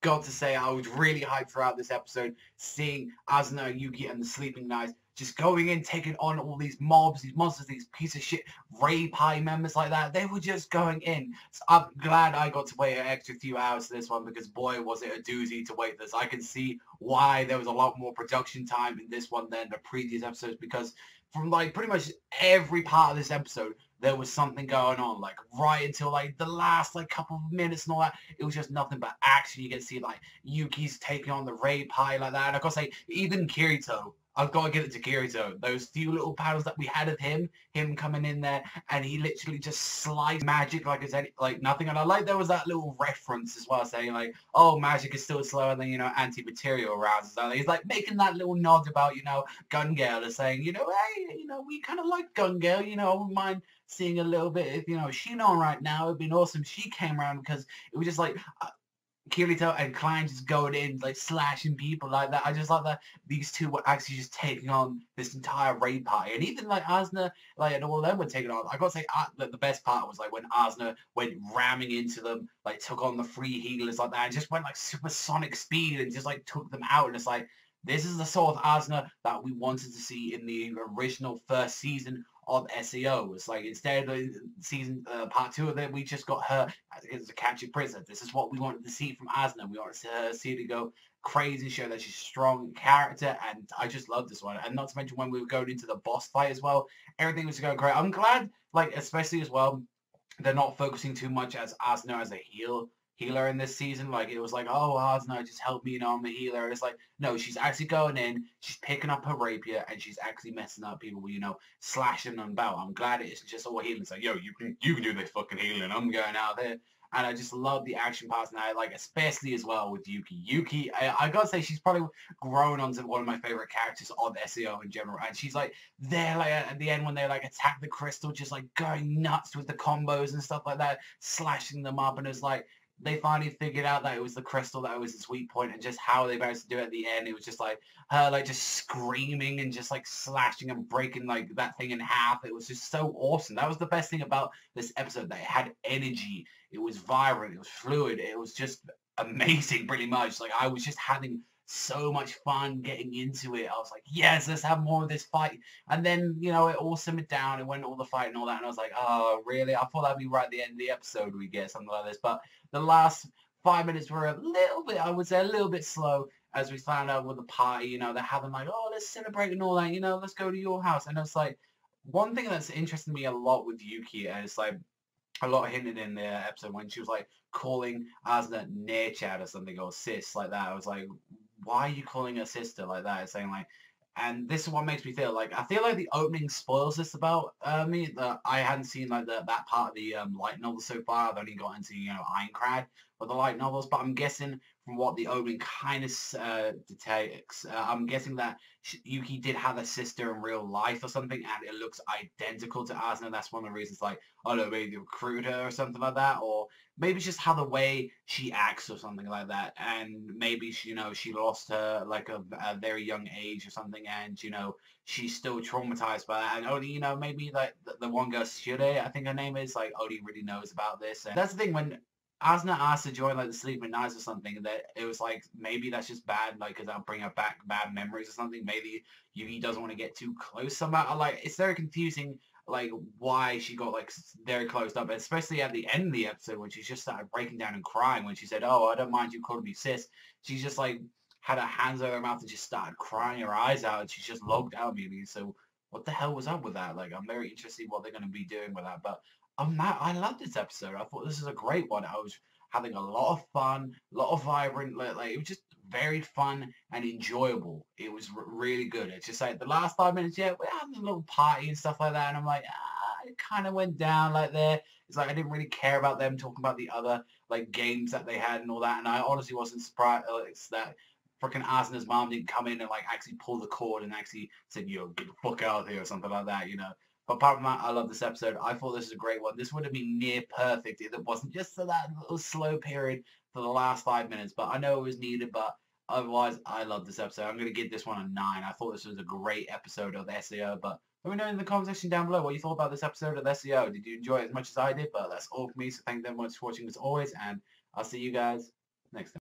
got to say I was really hyped throughout this episode, seeing Asuna, Yuki, and the Sleeping Knights just going in, taking on all these mobs, these monsters, these piece of shit Ray Pie members like that. They were just going in. So I'm glad I got to wait an extra few hours for this one, because boy, was it a doozy to wait this. I can see why there was a lot more production time in this one than the previous episodes, because from like pretty much every part of this episode, there was something going on, like right until like the last like couple of minutes and all that. It was just nothing but action. You can see like Yuki's taking on the Ray Pie like that. And I've got to say, even Kirito, I've got to give it to Kirito. Those few little panels that we had of him coming in there, and he literally just sliced magic like it's any, like nothing. And I like there was that little reference as well, saying like, oh, magic is still slower than, you know, anti-material rounds. So he's like making that little nod about, you know, Gun Gale, is saying, you know, hey, you know, we kind of like Gun Gale, you know, I wouldn't mind seeing a little bit of, you know, Shinon right now. It'd been awesome if she came around, because it was just like Kirito and Klein just going in, like slashing people like that. I just like that these two were actually just taking on this entire raid party. And even like Asuna, like, and all of them were taking on. I gotta say, the best part was like when Asuna went ramming into them, like took on the free healers like that, and just went like supersonic speed and just like took them out. And it's like, this is the sort of Asuna that we wanted to see in the original first season of SEO. It's like, instead of season part 2 of it, we just got her as a captured prisoner. This is what we wanted to see from Asuna. We wanted to see her to go crazy, show that she's a strong character, and I just love this one. And not to mention when we were going into the boss fight as well, everything was going great. I'm glad, like, especially as well, they're not focusing too much as Asuna as a healer in this season. Like, it was like, oh, Asuna, just help me, you know, I'm a healer. And it's like, no, she's actually going in, she's picking up her rapier, and she's actually messing up people, you know, slashing them about. I'm glad it's just all healing. It's like, yo, you can do this fucking healing. I'm going out there. And I just love the action parts now, like, especially as well with Yuki. Yuki, I gotta say, she's probably grown onto one of my favorite characters of SEO in general. And she's like, there, like, at the end when they like attack the crystal, just like going nuts with the combos and stuff like that, slashing them up. And it's like, they finally figured out that it was the crystal that was the sweet point, and just how they managed to do it at the end. It was just like her like just screaming and just like slashing and breaking like that thing in half. It was just so awesome. That was the best thing about this episode, that it had energy. It was vibrant. It was fluid. It was just amazing, pretty much. Like, I was just having so much fun getting into it. I was like, yes, let's have more of this fight. And then, you know, it all simmered down. It went all the fight and all that. And I was like, oh, really? I thought that'd be right at the end of the episode we get something like this. But the last 5 minutes were a little bit, I would say, a little bit slow, as we found out with the party. You know, they're having like, oh, let's celebrate and all that. You know, let's go to your house. And it's like, one thing that's interested me a lot with Yuki, and it's like a lot hinted in the episode when she was like calling Asuna Nature or something, or sis like that. I was like, why are you calling her sister like that? It's saying like, and this is what makes me feel like, I feel like the opening spoils this about me. That I hadn't seen like that part of the light novel so far. I've only got into, you know, Ironclad with the light novels, but I'm guessing from what the opening kind of detects, I'm guessing that Yuki did have a sister in real life or something, and it looks identical to Asuna. That's one of the reasons, like, I don't know, maybe recruit her or something like that, or maybe it's just how the way she acts or something like that. And maybe she, you know, she lost her like a very young age or something, and, you know, she's still traumatized by that. And only, you know, maybe like the one girl, Shure, I think her name is, like, only really knows about this. And that's the thing, when Asuna asked to join like the Sleeping Knights or something, that it was like, maybe that's just bad, like, because that'll bring her back bad memories or something. Maybe Yuki doesn't want to get too close somehow. Like, it's very confusing, like, why she got like very closed up, especially at the end of the episode when she just started breaking down and crying when she said, oh, I don't mind you calling me sis. She just like had her hands over her mouth and just started crying her eyes out, and she just logged out immediately. So what the hell was up with that? Like, I'm very interested in what they're going to be doing with that. But I love this episode. I thought this is a great one. I was having a lot of fun, a lot of vibrant, like, it was just very fun and enjoyable. It was really good. It's just like the last 5 minutes, yeah, we're having a little party and stuff like that, and I'm like, it kind of went down like there. It's like I didn't really care about them talking about the other like games that they had and all that, and I honestly wasn't surprised that freaking Asuna's mom didn't come in and like actually pull the cord and actually said, yo, get the fuck out of here or something like that, you know. But apart from that, I love this episode. I thought this was a great one. This would have been near perfect if it wasn't just for that little slow period for the last 5 minutes. But I know it was needed, but otherwise, I love this episode. I'm going to give this one a 9. I thought this was a great episode of SEO, but let me know in the comment section down below what you thought about this episode of SEO. Did you enjoy it as much as I did? But that's all for me, so thank you very much for watching as always, and I'll see you guys next time.